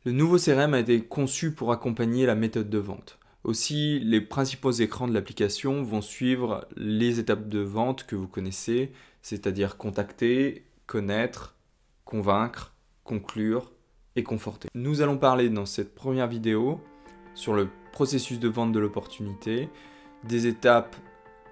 Le nouveau CRM a été conçu pour accompagner la méthode de vente. Aussi, les principaux écrans de l'application vont suivre les étapes de vente que vous connaissez, c'est-à-dire contacter, connaître, convaincre, conclure et conforter. Nous allons parler dans cette première vidéo sur le processus de vente de l'opportunité, des étapes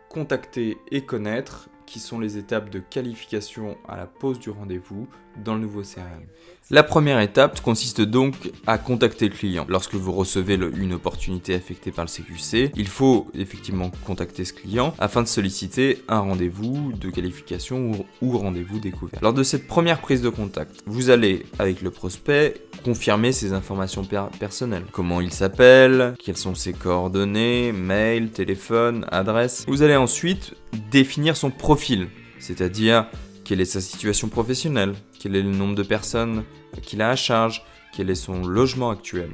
contacter et connaître, qui sont les étapes de qualification à la pose du rendez-vous dans le nouveau CRM. La première étape consiste donc à contacter le client. Lorsque vous recevez une opportunité affectée par le CQC, il faut effectivement contacter ce client afin de solliciter un rendez-vous de qualification ou rendez-vous découvert. Lors de cette première prise de contact, vous allez, avec le prospect, confirmer ses informations personnelles. Comment il s'appelle, quelles sont ses coordonnées, mail, téléphone, adresse. Vous allez ensuite définir son profil, c'est-à-dire quelle est sa situation professionnelle, quel est le nombre de personnes qu'il a à charge, quel est son logement actuel.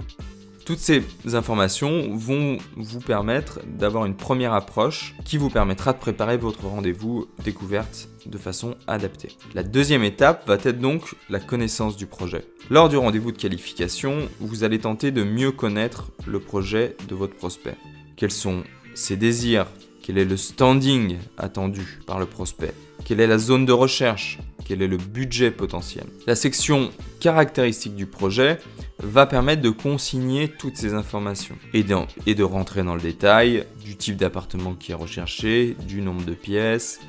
Toutes ces informations vont vous permettre d'avoir une première approche qui vous permettra de préparer votre rendez-vous découverte de façon adaptée. La deuxième étape va être donc la connaissance du projet. Lors du rendez-vous de qualification, vous allez tenter de mieux connaître le projet de votre prospect. Quels sont ses désirs? Quel est le standing attendu par le prospect? Quelle est la zone de recherche? Quel est le budget potentiel? La section caractéristiques du projet va permettre de consigner toutes ces informations et de rentrer dans le détail du type d'appartement qui est recherché, du nombre de pièces,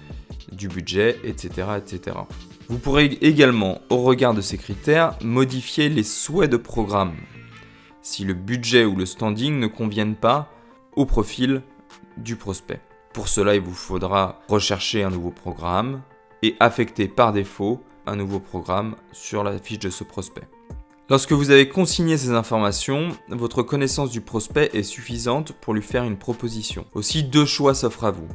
du budget, etc., etc. Vous pourrez également, au regard de ces critères, modifier les souhaits de programme si le budget ou le standing ne conviennent pas au profil du prospect. Pour cela, il vous faudra rechercher un nouveau programme et affecter par défaut un nouveau programme sur la fiche de ce prospect. Lorsque vous avez consigné ces informations, votre connaissance du prospect est suffisante pour lui faire une proposition. Aussi, deux choix s'offrent à vous.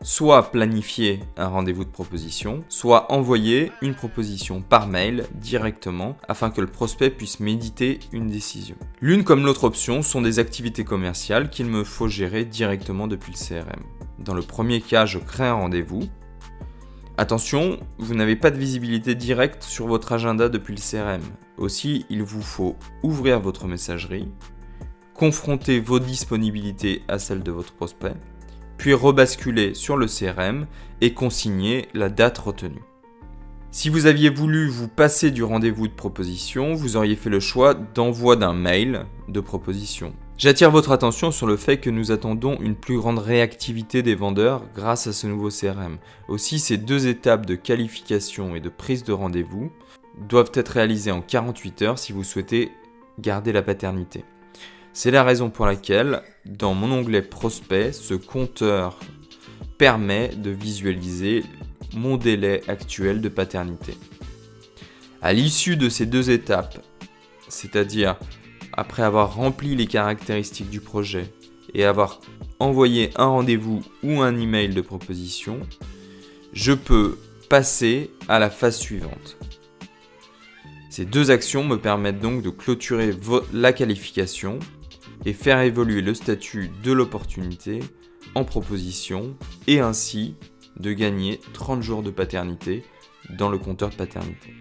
Soit planifier un rendez-vous de proposition, soit envoyer une proposition par mail directement afin que le prospect puisse méditer une décision. L'une comme l'autre option sont des activités commerciales qu'il me faut gérer directement depuis le CRM. Dans le premier cas, je crée un rendez-vous. Attention, vous n'avez pas de visibilité directe sur votre agenda depuis le CRM. Aussi, il vous faut ouvrir votre messagerie, confronter vos disponibilités à celles de votre prospect, puis rebasculer sur le CRM et consigner la date retenue. Si vous aviez voulu vous passer du rendez-vous de proposition, vous auriez fait le choix d'envoi d'un mail de proposition. J'attire votre attention sur le fait que nous attendons une plus grande réactivité des vendeurs grâce à ce nouveau CRM. Aussi, ces deux étapes de qualification et de prise de rendez-vous doivent être réalisées en 48 heures si vous souhaitez garder la paternité. C'est la raison pour laquelle, dans mon onglet Prospect, ce compteur permet de visualiser mon délai actuel de paternité. À l'issue de ces deux étapes, c'est-à-dire après avoir rempli les caractéristiques du projet et avoir envoyé un rendez-vous ou un email de proposition, je peux passer à la phase suivante. Ces deux actions me permettent donc de clôturer la qualification et faire évoluer le statut de l'opportunité en proposition et ainsi de gagner 30 jours de paternité dans le compteur de paternité.